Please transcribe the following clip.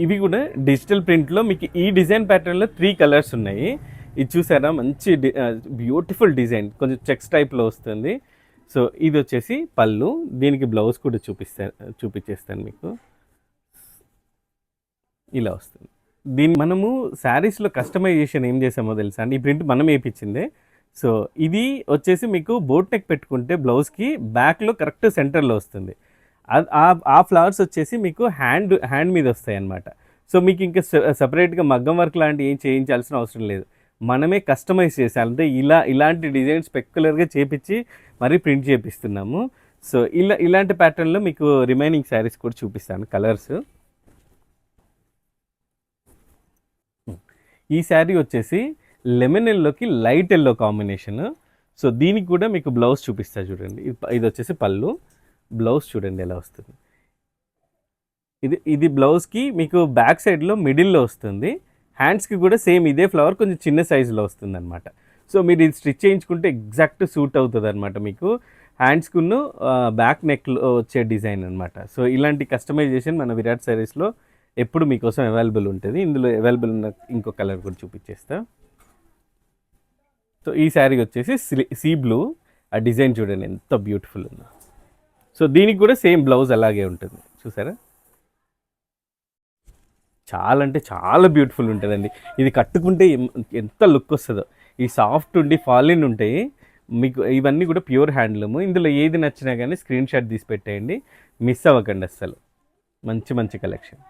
ఇవి కూడా డిజిటల్ ప్రింట్లో మీకు ఈ డిజైన్ ప్యాటర్న్లో 3 కలర్స్ ఉన్నాయి. ఇది చూసారా, మంచి బ్యూటిఫుల్ డిజైన్, కొంచెం చెక్స్ టైప్లో వస్తుంది. సో ఇది వచ్చేసి పళ్ళు, దీనికి బ్లౌజ్ కూడా చూపించేస్తాను మీకు. ఇలా వస్తుంది. దీన్ని మనము శారీస్లో కస్టమైజేషన్ ఏం చేసామో తెలుసా అండి, ఈ ప్రింట్ మనం వేయించిందే. సో ఇది వచ్చేసి మీకు బోట్ నెక్ పెట్టుకుంటే బ్లౌజ్కి బ్యాక్లో కరెక్ట్ సెంటర్లో వస్తుంది. ఆ ఫ్లవర్స్ వచ్చేసి మీకు హ్యాండ్ మీద వస్తాయి అన్నమాట. సో మీకు ఇంకా సపరేట్గా మగ్గం వర్క్ లాంటి ఏం చేయించాల్సిన అవసరం లేదు, మనమే కస్టమైజ్ చేసాం. అంటే ఇలాంటి డిజైన్స్ స్పెక్యులర్గా చేపించి మరీ ప్రింట్ చేపిస్తున్నాము. సో ఇలాంటి ప్యాటర్న్లో మీకు రిమైనింగ్ శారీస్ కూడా చూపిస్తాను కలర్స్. ఈ శారీ వచ్చేసి లెమన్ ఎల్లోకి లైట్ ఎల్లో కాంబినేషన్. సో దీనికి కూడా మీకు బ్లౌజ్ చూపిస్తా చూడండి. ఇది వచ్చేసి పళ్ళు, బ్లౌజ్ చూడండి ఎలా వస్తుంది. ఇది బ్లౌజ్కి మీకు బ్యాక్ సైడ్లో మిడిల్లో వస్తుంది. హ్యాండ్స్కి కూడా సేమ్ ఇదే ఫ్లవర్ కొంచెం చిన్న సైజులో వస్తుంది అనమాట. సో మీరు ఇది స్టిచ్ చేయించుకుంటే ఎగ్జాక్ట్ సూట్ అవుతుంది అనమాట మీకు హ్యాండ్స్కును బ్యాక్ నెక్లో వచ్చే డిజైన్ అనమాట. సో ఇలాంటి కస్టమైజేషన్ మన విరాట్ శారీస్లో ఎప్పుడు మీకోసం అవైలబుల్ ఉంటుంది. ఇందులో అవైలబుల్ ఉన్న ఇంకో కలర్ కూడా చూపించేస్తా. సో ఈ శారీ వచ్చేసి సీ బ్లూ, ఆ డిజైన్ చూడండి ఎంత బ్యూటిఫుల్ ఉందో. సో దీనికి కూడా సేమ్ బ్లౌజ్ అలాగే ఉంటుంది, చూసారా. చాలా అంటే చాలా బ్యూటిఫుల్ ఉంటుందండి. ఇది కట్టుకుంటే ఎంత లుక్ వస్తుందో. ఈ సాఫ్ట్ ఉండి ఫాలిన్ ఉంటాయి మీకు. ఇవన్నీ కూడా ప్యూర్ హ్యాండ్లూమ్. ఇందులో ఏది నచ్చినా కానీ స్క్రీన్ షాట్ తీసి పెట్టేయండి, మిస్ అవ్వకండి అస్సలు. మంచి మంచి కలెక్షన్.